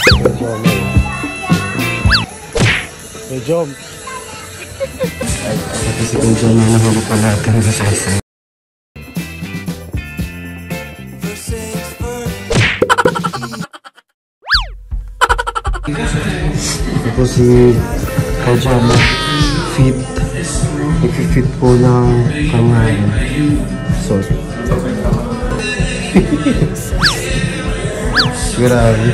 Hey, Jom. Ito si Kuya Jom na nahubo pa natin sa sasa. Ito po si Kuya Jom. Fit. Nag-fit po ng kamayan. Sorry. Grabe.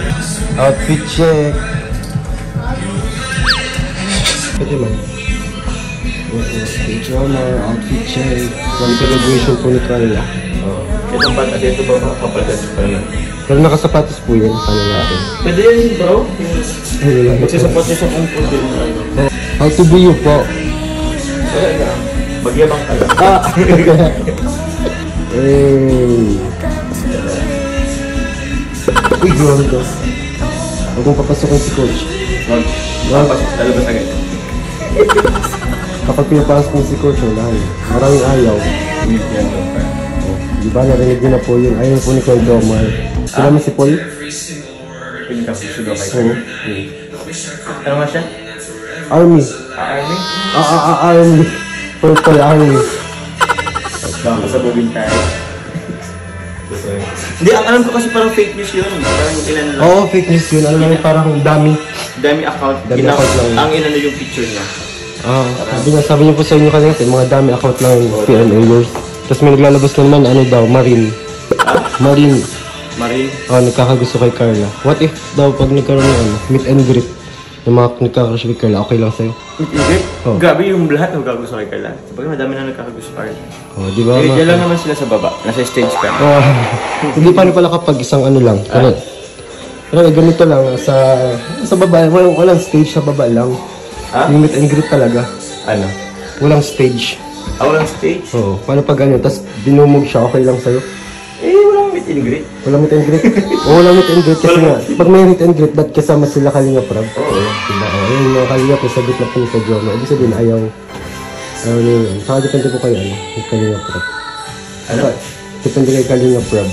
Outfit check. Pwede man. Okay, Jomar, outfit check. One celebration po ni Carla. Itong bata dito ba kapalit pa naman? Pero nakasapatos po yan. Paano natin? Pwede yan bro. Magsasapatos sa kumpul din. How to be you po? Magyabang ka lang. Hey. Uy, grabe ka. Huwag mong papasokin si Coach. Papasok, lalabas agad. Kapag pinapasok mo si Coach, wala yun. Maraming ayaw. Di ba, narinig nyo na po yun. Ayaw po ni Kuya Jomar. Sila mo si Paul? Pinagkapusudo kayo. Ano nga siya? Army. Army? Army. Purple Army. Nakakasabugin tayo. Hindi, ang alam ko kasi parang fake news yun. Parang ilan lang. Oo, fake news yun. Alam namin parang dami. Dami account. Dami account lang. Ang inano yung picture niya. Sabi niyo po sa inyo kanina, mga dami account lang yung PLAers. Tapos may naglalabas na naman, ano daw, Marine. Marine. Marine? Nagkakagusto kay Carla. What if daw pag nagkaroon ng meet and greet, yung mga nagkakagusto kay Carla, okay lang sa'yo? Meet and greet? Grabe yung lahat nagkakagusto kay Carla. Sabagay madami na nagkakagusto kay Carla. Di ba? Diyan lang naman sila sa baba. Nasa stage ka. Hindi paano pala kapag isang ano lang. Pero ganito lang, sa baba, walang stage sa baba lang. Yung meet and greet talaga. Ano? Walang stage. Walang stage? Oo. Paano pag ano, tapos dinumog siya, okay lang sa'yo? Walang meet and greet. Walang meet and greet? Walang meet and greet kasi nga, pag may meet and greet, ba't kasama sila Kalinga Prab? Oo. Yung mga Kalinga po, sagot na po sa Joma. Ibig sabihin, ayaw nyo yun. Saka depende po kayo, yung Kalinga Prab. Ano? Depende kay Kalinga Prab.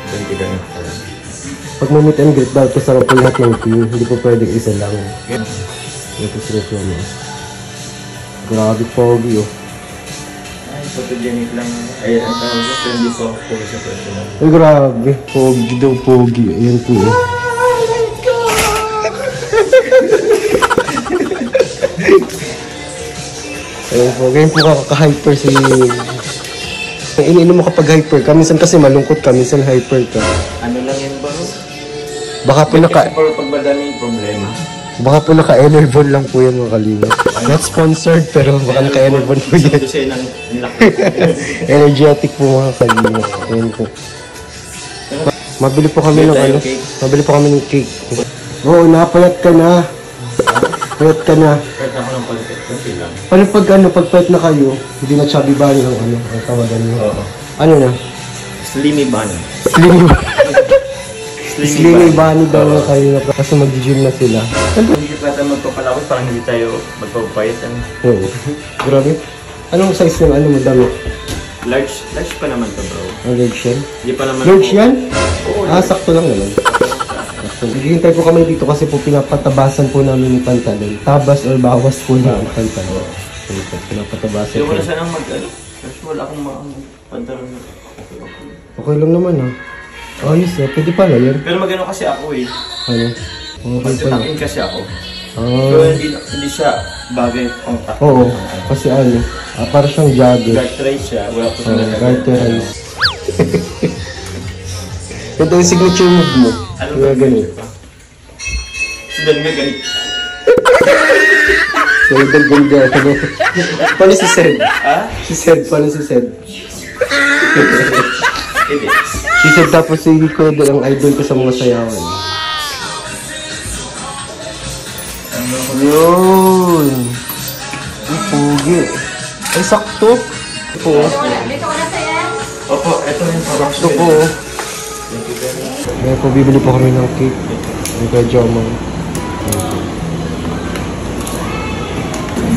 Depende ka na. Pag may meet and greet, dahil kasama po lahat ng team, hindi po pwedeng isa lang. Ito sila Joma. Grabe pogi oh. Ay, photogenic lang. Ay, ang tawag ko, pero hindi po ako pogi sa personal. Ay, grabe. Pogi daw, pogi. Ayan po oh. Ayan po. Ganyan po kaka-hyper si... Iniinom mo kapag hyper ka. Minsan kasi malungkot ka. Minsan hyper ka. Ano lang yan ba? Baka po kasi pag madaming problema. Baka po naka-Enervon lang po yan mga Kalinga. Not sponsored pero baka naka-Enervon po yan. Kasi ng laki. Energetic po mga Kalinga. Ayan po. Mabili po kami ng ano. Mabili po kami ng cake. Oo, napayat ka na. Payat ka na. Pwede ako ng palitit kasi lang. Paano pag payat na kayo, hindi na chubby bunny ang ano, ang tawagan nyo. Oo. Ano na? Slimy bunny. Slimy bunny. Slimy bunny daw na kayo kasi mag-gym na sila. Hindi ka tayo magpapalawit, parang hindi tayo magpapayat. Oo. Grabe. Anong size ng ano mo damit? Large pa naman to bro. Ang large yan? Hindi pa naman large yan? Oo. Sakto lang naman. Naghihintay po kami dito kasi po pinapatabasan po namin yung pantalon. Tabas or bawas po na ang pantalon. Pinapatabasan po. Wala sanang mag-ano. Kasi wala akong pantalon. Okay lang naman ha. Ayos eh. Pwede pala yan. Pero mag-ano kasi ako eh. Ano? Mag-takin kasi ako. So hindi siya bagay ang takin. Oo. Kasi ano. Para siyang jogger. Garterize siya. Wala ko sa garterize. Ito yung signature move mo. Ano ba ganun? Sudan nga ganit. Sudan ganda. Paano si Sed? Ha? Si Sed. Paano si Sed? It is. Si Sed tapos si Kuya ang idol ko sa mga sayawan. Yun. Ay, pogi. Ay, sakto. Ito po. Opo, ito yung sakto po. Ngayon po, bibili po kami ng cake. Ang kay Jomar.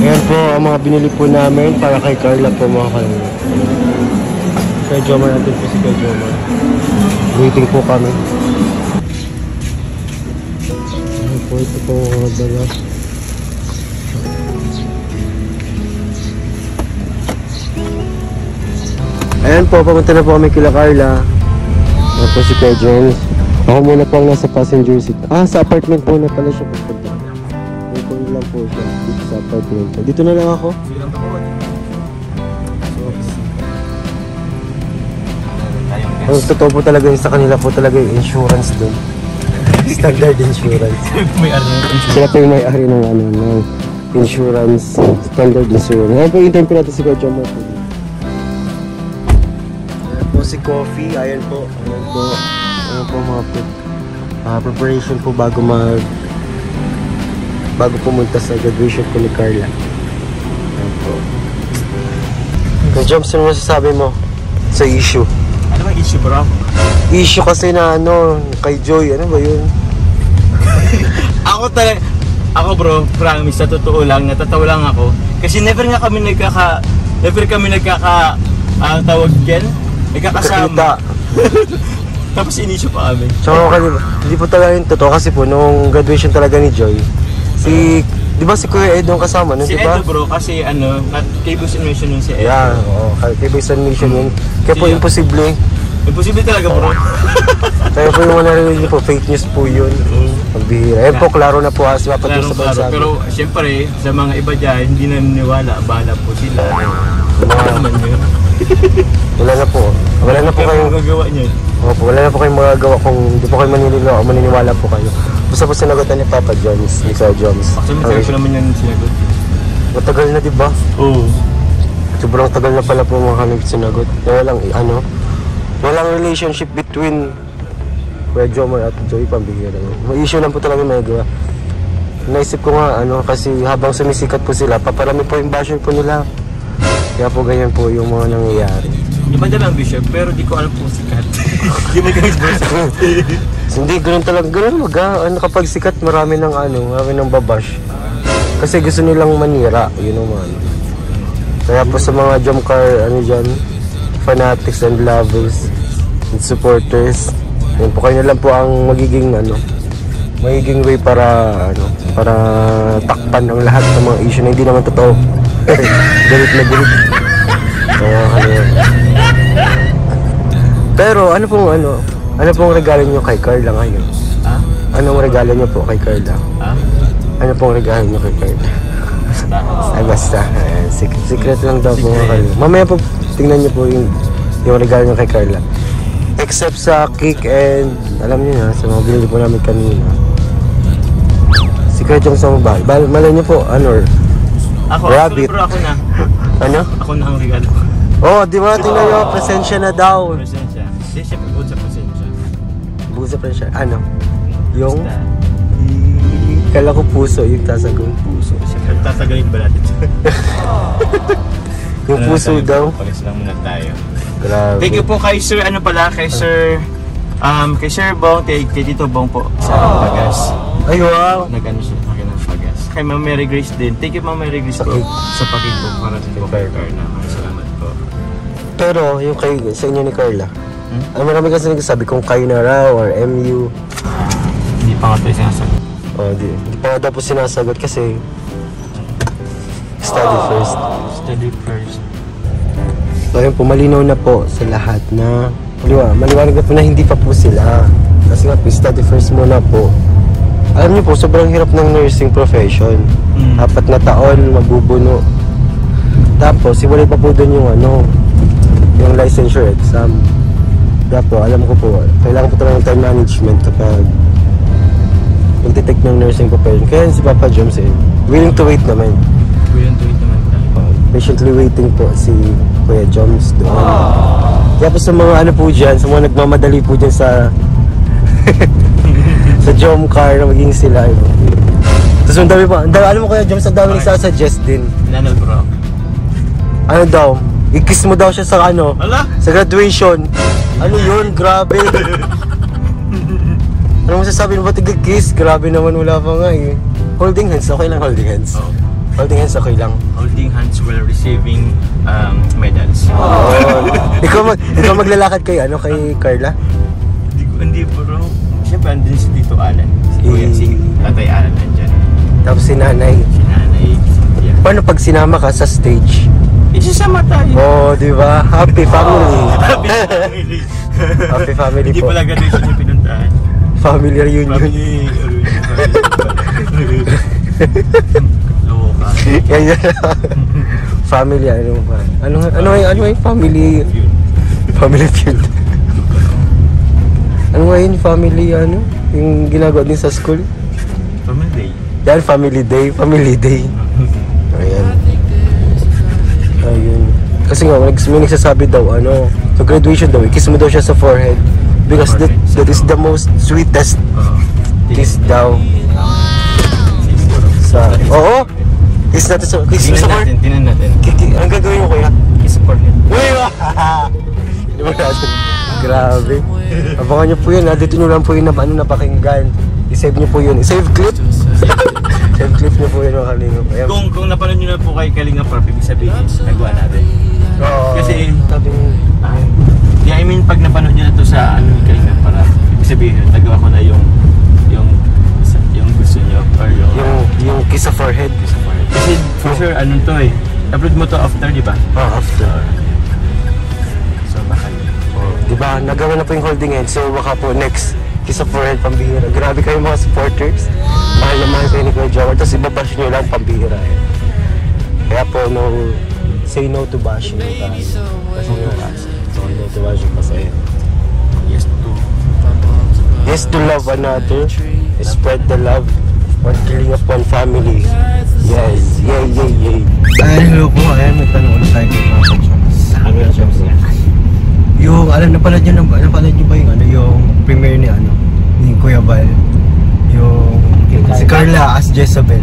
Ngayon po, ang mga binili po namin para kay Carla po mga Kalinga. Kay Jomar natin po si kay Jomar. Waiting po kami. po ito po mga dala. Ayan po, papunta na po kami kila Carla. Ayan po si Kuya James. Ako muna po ang nasa passenger seat. Sa apartment po na pala siya pupunta. Ayan po lang po siya dito sa apartment po. Dito na lang ako. Ang totoo po talaga yung sa kanila po talaga yung insurance dun. Standard insurance. Sila po yung may-ari ng ano, ng insurance, standard insurance. Ayan po yung interview natin si Kuya Jomar po. Ayan po si Coffee, ayan po. Ayan po. Ayan po mga preparation po bago pumunta sa graduation po ni Carla. Ayan po. Kuya Joms, ano masasabi mo sa issue? Ano ba issue, bro? Issue kasi na ano, kay Joy, ano ba yun? Ako bro, promise, sa totoo lang, natatawa lang ako. Kasi never kami tawag yan, nagkakasama. Tapos inisyo pa kami. So, hindi po talaga yung totoo kasi po, nung graduation talaga ni Joy, di ba si Kuya Ed nung kasama nun, si di ba? Edo bro, kasi ano, kay Boss Innovation nun si Edo. Yeah, oo, kay Boss Innovation yun. Kaya po imposible. Imposible talaga bro. Kaya po yung narinig niyo po, fake news po yun. Pagbihira. Ayan po, klaro na po ha, si Papa Diyos sa bansabi. Pero siyempre, sa mga iba dyan, hindi na naniwala, bahala po sila. Ano naman yun? Wala na po. Wala na po kayo. Magagawa niyan. Opo, wala na po kayong magagawa kung hindi po kayo maniniwala po kayo. Basta po sinagutan ni Papa Jones, ni Sir Jones. Actually, masaya ko naman yan sinagot. Matagal na, di ba? Oo. Sobrang tagal na pala po mga kami sinagot. Walang relationship between Kuya Jomar at Joy, pambihira. May issue lang po talaga may gawa. Naisip ko nga, kasi habang sumisikat po sila, paparami po yung basher po nila. Kaya po ganyan po yung mga nangyayari. Iba dala ang bishop, pero di ko alam kung sikat. Di mo guys bro. Hindi, ganun talaga. Ganun kapag sikat, marami ng babash. Kasi gusto nilang manira, yun naman. Kaya po sa mga Jomcar, fanatics and lovers and supporters, yun po, kayo na lang po ang magiging way para takpan ang lahat ng mga issue na hindi naman totoo. Galit na galit. Pero ano pong regalo niyo kay Carla ngayon? Ha? Anong regalo niyo po kay Carla? Ha? Ano pong regalo niyo kay Carla? Basta. Ay basta. Secret lang daw po mga Carla. Mamaya po tingnan niyo po yung regalo niyo kay Carla. Except sa cake and alam niyo na, sa mga binili po namin kanina. Secret yung sa mabal. Malay niyo po, rabbit. Bro, ako na. Ano? Ako na ang regalo. Oh, di ba? Tingnan niyo, presensya na daw. Presensya. Hindi siya pagod sa presensya. Busa presensya. Ano? Yung? Basta. Kala ko puso yung tasagon. Puso. Siyempre, tatagalin ba natin? Yung puso daw. Pagas lang muna tayo. Grabe. Thank you po kay Sir, kay Sir Bong, kay Tito Bong po sa Pagas. Ay, wow. Nag-ano siya sa akin ng Pagas. Kay Ma'am Mary Grace din. Thank you Ma'am Mary Grace po sa pakit po para sa Carla. Salamat po. Pero yung sa inyo ni Carla, marami kasi nagsasabi kung kayo na raw or MU. Hindi pa nga tayo sinasagot. Hindi pa nga daw po sinasagot kasi study first. Study first. So yun po, malinaw na po sa lahat na maliwanag na po na hindi pa po sila. Kasi nga po, study first muna po. Alam niyo po, sobrang hirap ng nursing profession. 4 na taon, mabubuno. Tapos, iwalay pa po doon yung licensure exam. Kaya po, alam ko po, kailangan po talaga ng time management kapag mag-detect ng nursing profession. Kaya si Papa Joms willing to wait naman. Willing to wait naman tayo. Patiently waiting po si Kuya Joms doon. Kaya po sa mga po dyan, sa mga nagmamadali po dyan sa sa Jomcar na maging sila. Tapos ang dami pa, alam mo Kuya Joms, ang dami nagsasuggest din. Nanal bro. Ano daw? I-kiss mo daw siya sa Ala? sa graduation. Ano yun? Grabe. Ano masasabi mo ba tig-kiss? Grabe naman, wala pa nga Holding hands, okay lang holding hands. Oh. Holding hands, okay lang. Holding hands while receiving medals. Ikaw maglalakad kay kay Carla? Hindi bro. Siyempre, andun si Tito Alan. Si Tatay Alan nandyan. Tapos si nanay. Si Nanay. Yeah. Paano pag sinama ka sa stage? Isasama tayo. Oh, di ba? Happy family. Happy family. Happy family Hindi po. pala graduation yung pinuntahan. Family reunion. Family. Loko ka. Ganyan. Family, ano pa? Ano yung family? Yun. Family feud. Ano nga yun, family, ano? Yung ginagawa din sa school? Family. Yan, family day. Family day. Ayan. Ayun. Kasi nga, may nagsasabi daw, ano, sa graduation daw, kiss mo daw siya sa forehead. Because that is the most sweetest kiss daw. Sa, oo! Kiss natin sa, kiss mo sa forehead. Tinan natin. Anong gagawin mo, kuya? Kiss sa forehead. Uy! Hindi mo natin. Grabe. Abangan niyo po yun, ha? Dito niyo lang po yun na ano napakinggan. I-save niyo po yun. I-save clip. Save clip niyo po yun, mga kalingap. Ayan. Kung napanood nyo na po kay Kalinga Prof, ibig sabihin, nagawa natin. Oo. Kasi, sabi I mean, pag napanood nyo na to sa ano, Kalinga Prof, ibig sabihin, nagawa ko na yung gusto nyo, or yung kiss sa forehead. Kasi, for sure, ano to eh, upload mo to after, di ba? After. So, baka Diba, nagawa na po yung holding hands. So baka po next, kiss sa forehead, pambihira. Grabe kayo mga supporters. Mahal na mahal kayo ni Kuya Jomar. Tapos ibabash nyo lang, pambihira eh. Kaya po, say no to bashing tayo. Kasi no to bashing kasi. Yes to love another. Spread the love. One killing of one family. Yes, yay. Hello po, ayan, may tanong ulit tayo kay mga Kuya Jomar. Yung, napanood nyo ba yung yung premiere ni Kuya Val? Yung, si Carla as Jezabel.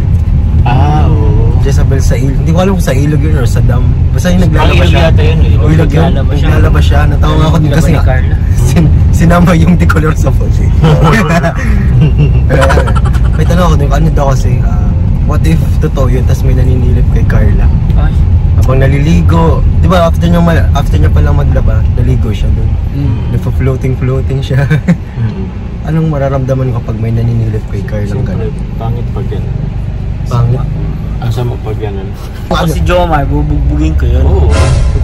oo. Jezabel sa ilog. Hindi ko alam kung sa ilog yun or sa dam. Basta yung naglalaba siya. O ilog yun, naglalaba siya. Natawa nga ako din kasi nga. Sinama yung decolor sa puti. May tanong ako din, ano daw kasi, what if totoo yun, tas may naninilip kay Carla? Habang naliligo, di ba after niya palang maglaba, naligo siya dun. Nagpa-floating siya. Anong mararamdaman ko pag may naninilip kay Carla? Pangit pag yan. Pangit? Ang sama pag yan. Ako si Jomar, bubugbugin ko yun. Oo.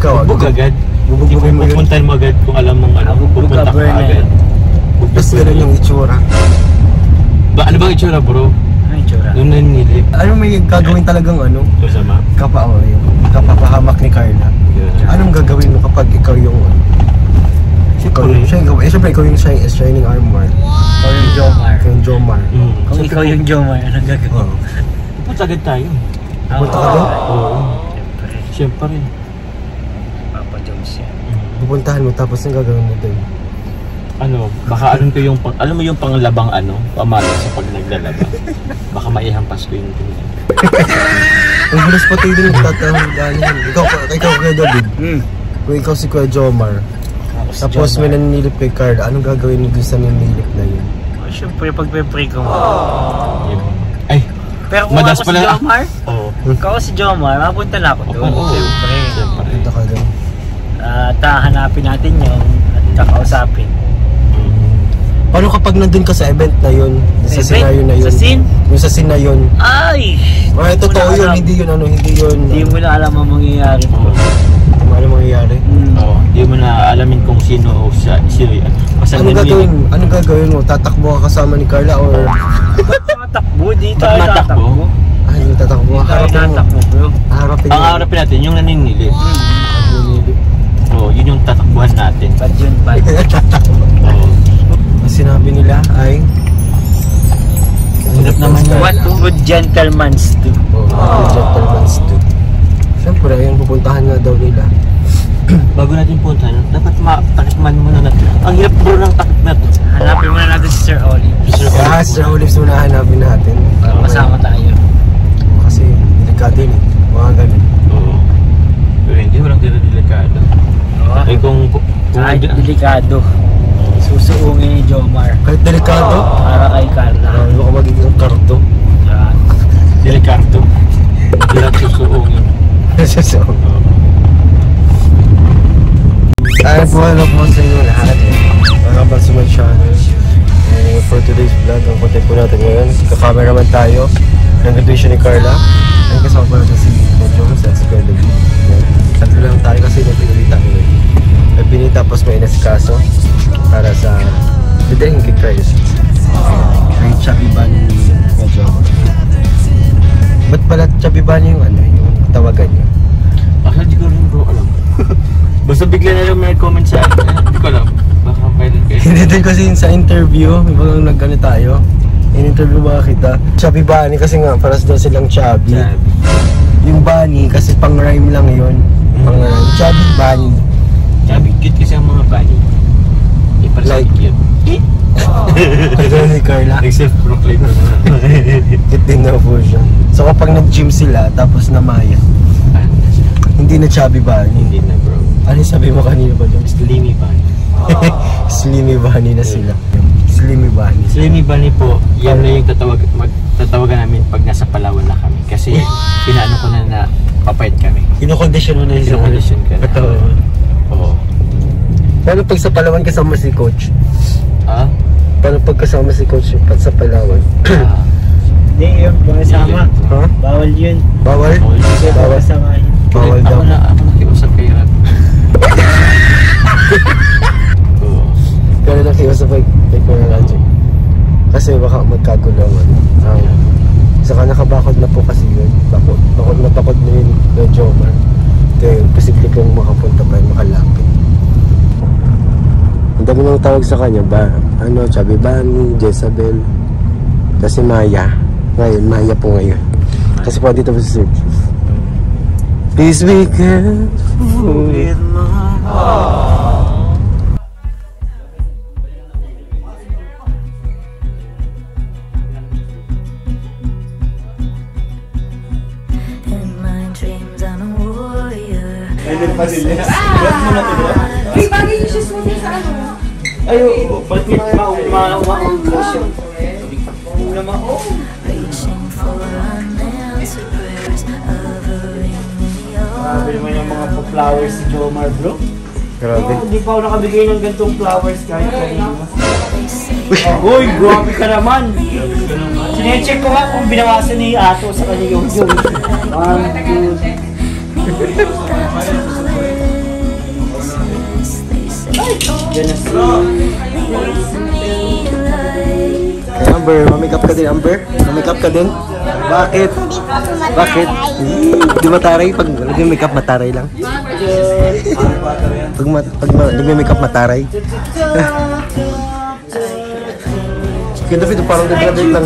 Ikaw, Bugbog agad. Bubugbugin mo yun? Pupuntahan mo agad kung alam mong Bugbog pupunta ka, ka agad. Tapos gano'n yung itsura. Ano bang itsura, bro? Ano yung tsura? Nung naninilip. Ano may gagawin talagang Kasama. yung kapapahamak ni Carla? Anong gagawin mo kapag ikaw yung Siyempre ikaw yung shining armor. Ikaw yung Jomar. Ikaw yung Jomar. Kung ikaw yung Jomar, anong gagawin? Pupunta agad tayo. Pupunta ka doon? Oo. Siyempre. Papa Joms yan. Pupuntahan mo tapos ang gagawin mo doon. Baka alam mo yung panglabang pamalo sa pag naglalaba. Baka maihampas ko yung tingin. Ang bilis pati din yung tatawag yan. Ikaw Kuya David. Kung ikaw si Kuya Jomar. Tapos may naninilip kay Carla. Anong gagawin mo dun sa naninilip na yun? Siyempre, pagpe-pray ko mo. Ay! Pero kung Madas ako si pala. Jomar, Oo. ikaw si Jomar, mapunta na ako doon. Oo. Siyempre. Punta ka doon. Hanapin natin yun at kakausapin. Paano kapag nandun ka sa event na yun? Sa scenario na yun? Sa scene? Yung sa scene na yun? Ay! Totoo yun, hindi yun Hindi mo na alam ang mangyayari. Hindi mo alam mangyayari. Oo. Hindi mo na alamin kung sino yan. Anong gagawin mo? Tatakbo ka kasama ni Carla or... Tatakbo, di Ba't tayo matakbo? tatakbo. Ay, yung tatakbo. Di tayo tatakbo, bro. Harapin Ang harapin natin, yung naninilip. Oo, yun yung tatakbuhan natin. Bad yun, bad. Oo. Ang sinabi nila ay... Sarap naman yun. What would gentlemen's do? Gentlemen's do. Siyempre, yung pupuntahan nga daw nila. Bago natin puntahan, dapat matakitman muna natin. Ang hirap bro ng takip na to. Hanapin muna natin si Sir Olive. Sir Olives muna hanapin natin. Para masama tayo. Kasi delikado yun eh. Mga ganun. Oo. Pero hindi, walang delikado. Ay kung Ay, delikado. Susuungin ni Jomar. Kahit delikado? Para kay Carla. Ano ka magiging karto? delikado. Hindi lang susuungin. Ay po, hello po sa inyo lahat. Mga Balsuman Channel. for today's vlog, ang content po natin ngayon, ka-cameraman tayo ng graduation ni Carla. Ang kasama po natin si Jones at si Carla. Tatlo lang tayo kasi may pinulita ko eh. May pinita tapos may inasikaso para sa bidahin kay Carla. May chubby bunny medyo. Ba't pala chubby bunny yung ano, yung tawagan niyo? Baka di ko rin bro alam. Basta bigla na lang may comment sa akin. Hindi ko alam. Baka pwede kayo. Hindi din kasi sa interview, may bagang nag-ano tayo. In-interview ba kita? Chubby bunny kasi nga, paras daw silang chubby. Yung bunny kasi pang rhyme lang yun. Pang rhyme. Chubby bunny. Chubby, cute kasi ang mga bunny. Eh, parang Like, cute. Ito ni Carla. Self-proclaim na. Cute din daw po siya. So kapag nag-gym sila, tapos namaya, hindi na chubby bunny. Hindi na bro. Ano yung sabi mo kanina ba dyan? Slimy bunny. Slimy bunny na sila. Slimy bunny. Slimy bunny po, yan na yung tatawagan namin pag nasa Palawan na kami. Kasi pinaano ko na papayat kami. Kinokondisyon mo na yung Kinokondisyon ka na. Ito. Oo. Paano pag sa Palawan kasama si Coach? Ah? Paano pag kasama si Coach pat sa Palawan? Hindi yun, kasama. Ha? Bawal yun. Bawal? Bawal samahin. Bawal daw. Ako nakiusap kay Rap. Oo. Pero nakiusap kay Kuya Raji. Kasi baka magkagulungan. Saka nakabakod na po kasi yun. Bakod na yun na Jomar. Kaya posible kong makapunta pa yun, makalapit. Ang dami nang tawag sa kanya ba? Ano, Chubby Bunny, Jezabel. Kasi Maya. Ngayon, Maya po ngayon. Kasi po dito po si Sir. Please be careful with my heart. In my dreams I'm a warrior. Uy, bagay yung shoes mo din sa ano? Reaching for unanswered prayers, hovering in Grabe your naman yung mga flowers si Jomar, bro. Grabe. Hindi pa ako nakabigay ng gantong flowers kahit kanina. they say. Uy, grabe ka naman. Sinecheck ko nga kung binawasan ni Ato sa kanya yung 1, 2, Yan na si Amber, mamikap ka din, Amber? Mamikap ka din? Bakit? Bakit? Di mataray? Pag nag-makeup, mataray lang. Pag nag-makeup, mataray. Ganda ito, parang nag-graduate lang.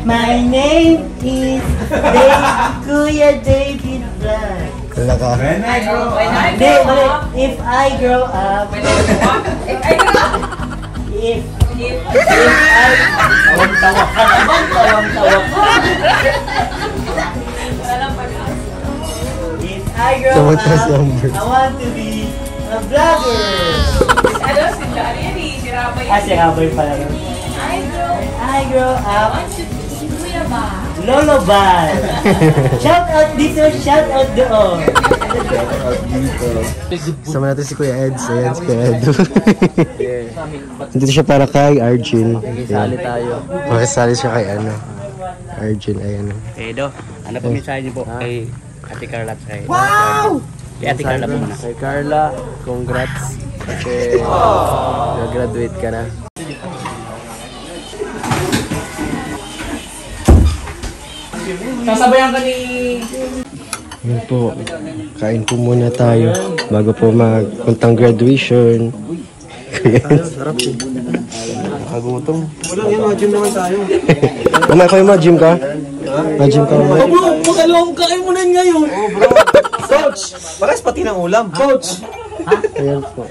My name is Kuya David Black. Kala ka. If I grow up, if tawang-tawa ka naman, tawang-tawa ka. If I grow Tawag-tawa si up, Amber. I want to be a vlogger. Ano, si Johnny, si Rabay. Si Rabay pala yun. I grow up, Lolo Bal. Shout out dito, shout out doon. Sama natin si Kuya Eds. Ayan si Kuya Ed. Dito siya para kay Arjun. Sali tayo. Makisali siya kay ano. Arjun, ayan. Edo, ano po mensahe niyo po kay Ate Carla at kay Wow! Kay Ate Carla po muna. Kay Carla, congrats kasi graduate ka na. Sasabayan ka ni... Yun po. Kain po muna tayo bago po magpuntang graduation. Nakagutom. Umay kayo ma-gym ka? Ma-gym ka umay? Makalawang kain mo na yun ngayon. Coach! Pares pati ng ulam. Coach! Ayan po.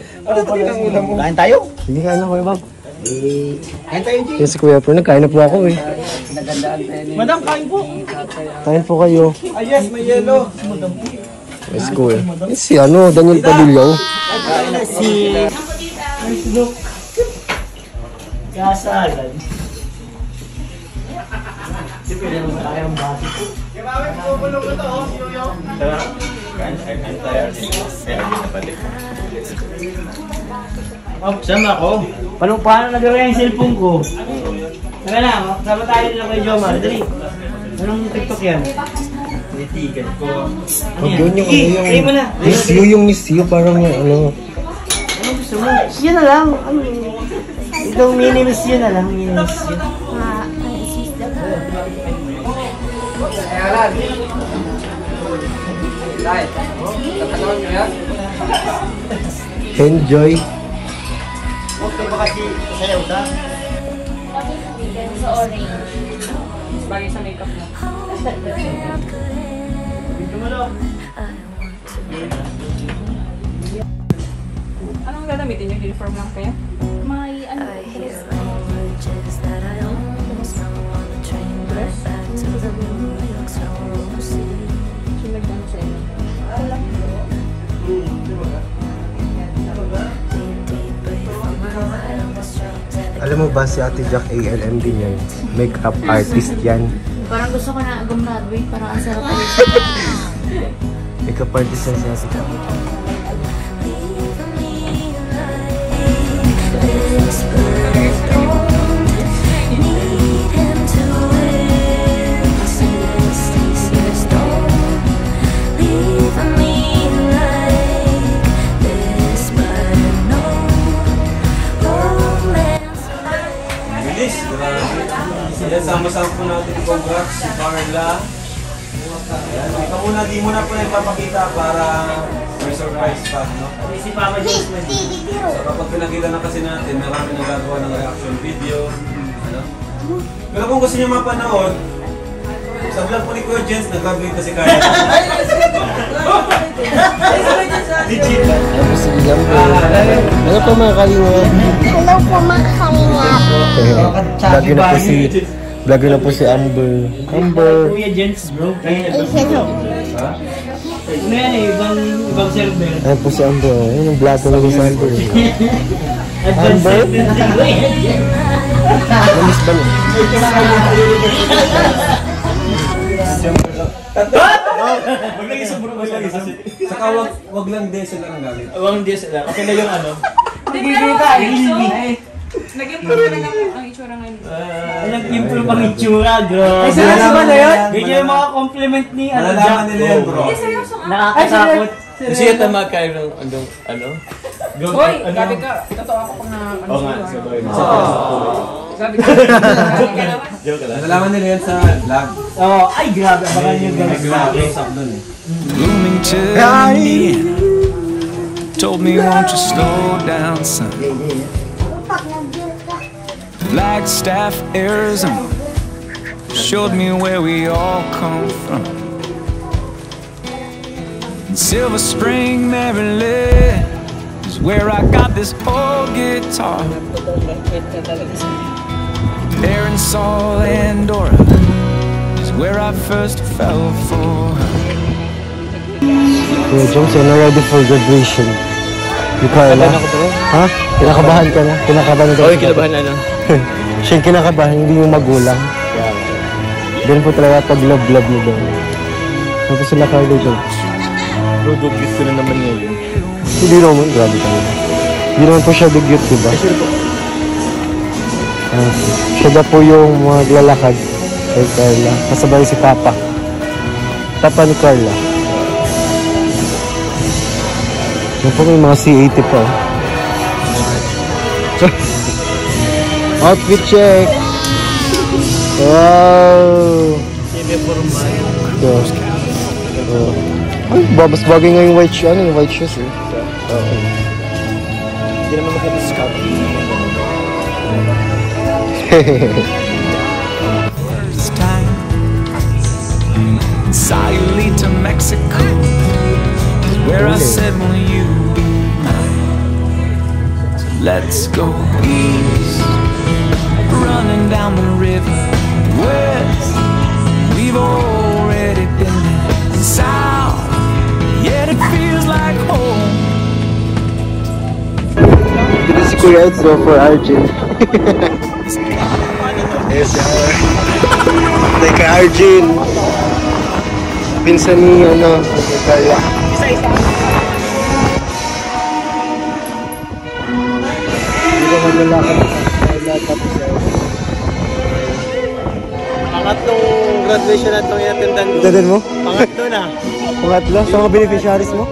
Kain tayo? Sige, kain na Kuya Bob. Yan si Kuya po. Nagkain na po ako eh. Madam, kain po. Kain po kayo. Ah, yes, may yellow. Let's go eh. Si ano, Daniel Padilla. Kain na si... Kasalan. Oh, sama ako. Paano nagawin yung cellphone ko? Tara na, sama tayo nila kay Jomar. Dali. Anong TikTok yan? Titigan ko. Huwag yun yung Say mo na. Miss you, yung miss you, parang ano. Ano gusto mo? Yun na lang. Ano? Itong mini-miss yun na lang. Mini-miss yun. Enjoy. Huwag ka ba kasi sayaw ka? Sa orange. Bagay sa makeup mo. Dito mo lang. Anong gagamitin yung uniform lang kaya? May ano I hear languages that I almost know on the train right back to the New York Snow City. yung nagdano sa inyo? Deep breath from my heart on the streets. Alam mo ba si Ate Jack ALM din yan? Makeup artist yan. Parang gusto ko na gumraduate, parang ang sarap ulit. Makeup artist yan si Ate Jack. Bilis, grabe. Ayan, sama-sama po natin. Congrats, si Carla. Ayan, ikaw muna, di mo na po na ipapakita para may surprise pa, no? Si Papa Jones mo. So kapag pinakita na kasi natin, marami nang gagawa ng reaction video. Ano? Pero kung gusto niyo mapanood, sa vlog po ni Kuya Jens, nag-vlog na si Carla. Legit. Tapos si Amber. Ano po mga kalinga? Hello po mga kalingap. Vlogger na po si Amber. Amber. Kuya Jens, bro. Hello. Ano yan eh, ibang server. Ayan po si Amber. Ayan yung vlogger na po si Amber. Amber? Namiss ba niya? Wag lang isang bro, wag lang isang. Saka wag lang diesel lang ang gamit. Awang diya sila. Kasi na yung ano. Nag-improve na lang ang itsura ngayon. Nag-improve ang itsura, bro. Ay, seryoso ba na yun? Ganyan yung mga compliment ni Malalaman nila yan, bro. Hindi, seryoso nga. Nakakatakot. Kasi yung tama kayo ng ano? Hoy, gabi ka. Totoo ako pang na ano. Oo nga, sabay. Gabi ka. Joke lang. Malalaman nila yan sa vlog. Oo, ay grabe. Baka nyo May gano'n. close up dun eh. Bloomington, told me, won't you slow down, son? Flagstaff, Arizona, showed me where we all come from. And Silver Spring, Maryland, is where I got this old guitar. Aransaw, Andorra, is where I first fell for her. Kuya Jones, you're not ready for graduation. Di Carla? Ha? Kinakabahan ka na? Kinakabahan ka na? Okay, kinabahan na, no? Siya yung kinakabahan, hindi yung magulang. Doon po talaga pag-love-love mo doon. Tapos sila Carla Jones. Bro, duplicate ko na naman ngayon. Hindi naman, grabe ka naman. Hindi naman po siya dugyot, diba? Siya na po yung maglalakad kay Carla. Kasabay si Papa. Papa ni Carla. Yan po may mga C80 pa. Outfit check! Wow! Ay, babas bagay nga yung white shoes. Ano yung white shoes eh? Hindi naman maganda scout. First time saw you lead to Mexico, where I said, will you be mine? So let's go east, running down the river west. We've already been there. South, yet it feels like home. Dito si Kuya Edzo for Arjun. Yes, birthday kay Arjun. Pinsan ni, ano, kaya. Hindi ko maglalakad. Tapos Pangatlong graduation na itong i-attendan ko. Dadan mo? Pangatlo na. Pangatlo? Sa mga beneficiaries mo?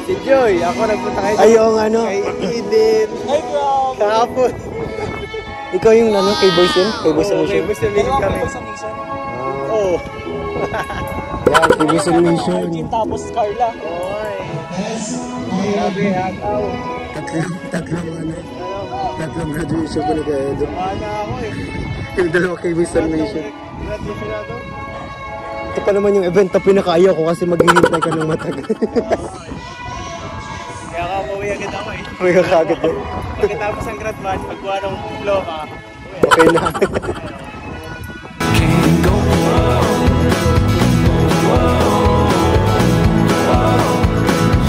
Si Joy, ako nagpunta kayo. Ay, yung ano? Kay Eden. Ay, grabe. Kahapon. Ikaw yung ano, kay Boys yun? Kay Boys Oo, Solution? kay Boys Solution kami. Oo. Yan, kay Boys Solution. Tapos Carla. Oy. Grabe, hataw. Tatlong graduation ko na kaya doon. Wala ako eh. Yung dalawa kay Boys Solution. Graduation na to. Ito pa naman yung event na pinakaayaw ko kasi maghihintay ka ng matagal. Kaya ka umuwi agad ako eh. May kakagad yun. Pagkatapos ang grad match, pagkuha ng flow ka. Okay na. Can't go.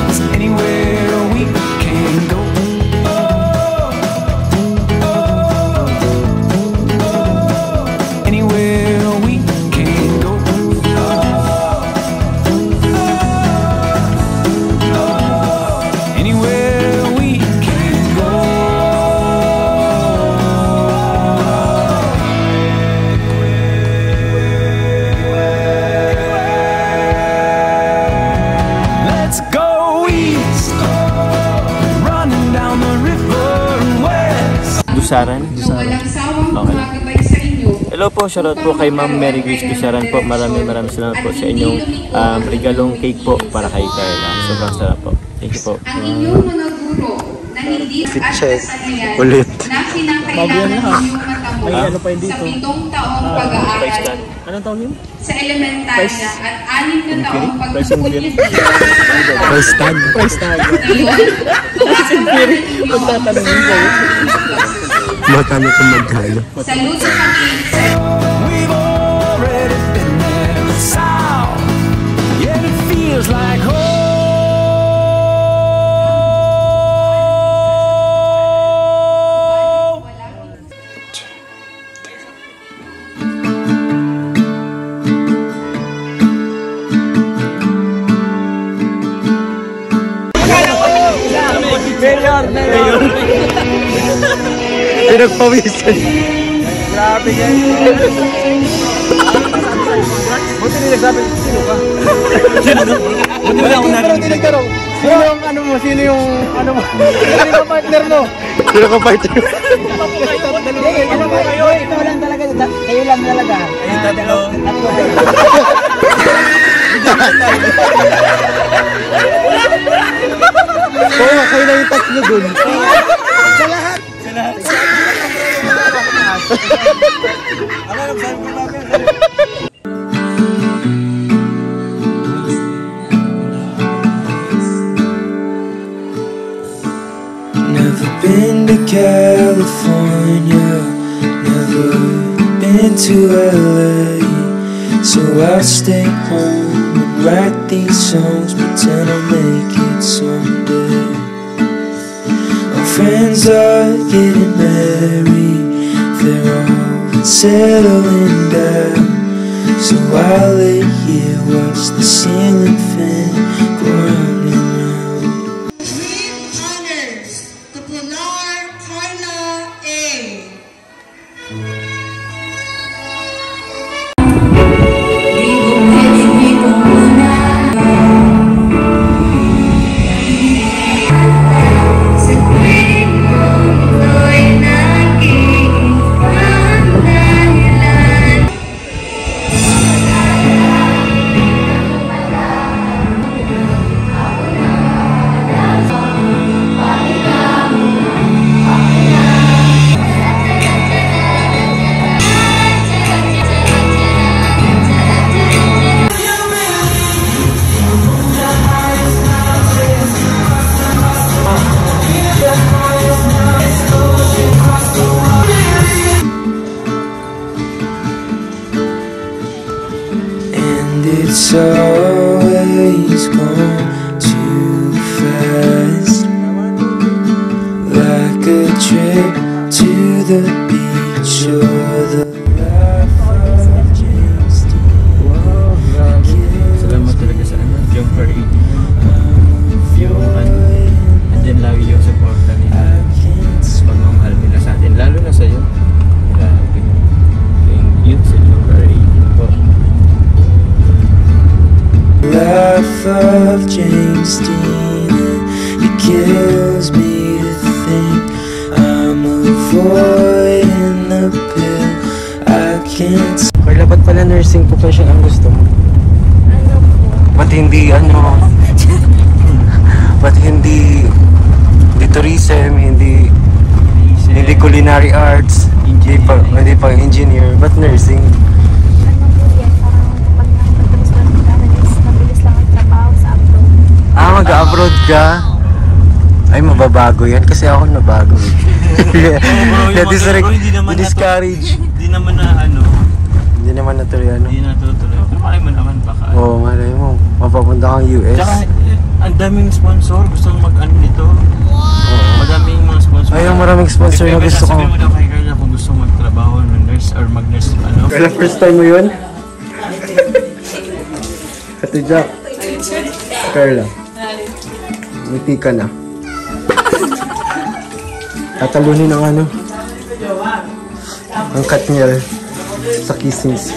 It's anywhere we can go. Anywhere we can go. Anywhere we can go. Let's go east, running down the river west. Dusaran? Walang sawang Okay. gumagabay sa inyo. Hello po, shoutout po kay Ma'am Mary Grace Dusaran po. Maraming salamat po sa inyong regalong cake po para kay Carla. Sobrang sarap po. Thank you po. Ang inyong mga guro na hindi Fit at check. kasanayan Ulit. na kinakailangan ninyong matamo sa 7 taong pag-aaral Anong tawag yun? sa elementarya at 6 na taong pagpupulitin. Price tag. Price tag. Magtatanungin kayo. Matano kung magkano. Salute sa pag-iisip. We've already been there. The sound, yeah, it feels like home. Mayor. Pinagpawisan. Grabe yan. Buti nila grabe. Sino ka? Buti wala akong narinig. Sino yung ano mo? Sino yung ano mo? Sino yung partner mo? Sino ka partner? Ito lang talaga. Kayo lang talaga. Kayo tatlo. Oo, kayo na yung tatlo dun. Sa lahat. Ano nagsabi ko namin? Never been to California, never been to LA, so I'll stay home and write these songs, pretend I'll make it someday. My friends are getting married, they're all settling down, so I'll lay here, watch the ceiling fan go round and round. With honors to Pilar Carla A. It's always gone too fast, like a trip to the beach or the life of Jane. super yung ano, and then lagi yung supporta nila, pagmamahal nila sa atin, lalo na sa'yo. Grabe. Thank you sa Silver 18 po. Life of James Dean, it kills me to think I'm avoiding the pill. I can't. Carla, ba't pala nursing profession ang gusto mo? Ba't hindi ba't hindi tourism, hindi culinary arts, hindi pa engineer, ba't nursing? Mag-abroad ka? Ay, mababago yan kasi ako nabago. Na-discourage. Hindi naman na ano. Hindi naman natuloy ano. Hindi natutuloy. Pero malay mo naman baka. Oo, malay mo. Mapapunta kang US. Tsaka, ang daming sponsor. Gusto mong mag-ano nito. Madaming mga sponsor. Ay, ang maraming sponsor na gusto ko. Sabi mo daw kay Carla kung gusto magtrabaho ng nurse or mag-nurse ano. Carla, first time mo yun? Ate Jack. Carla. Ngiti ka na. Tatalunin ang ano. Ang Katniel sa kissings.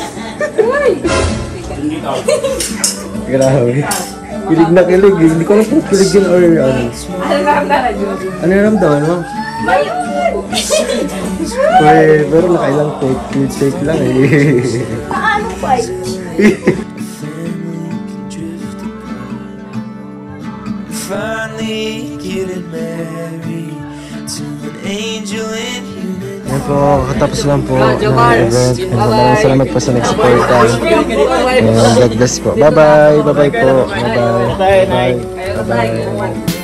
Grabe. Kilig na kilig. Hindi ko alam kung kilig yun or ano. Ano yung ramdaman mo? Pero nakailang take lang eh. Paano pa? Finally getting married to an angel in human. Yan po, katapos lang po ng event. Maraming salamat po sa nag-support. God bless po. Bye-bye. Bye-bye po. Bye-bye. Bye-bye. Bye-bye.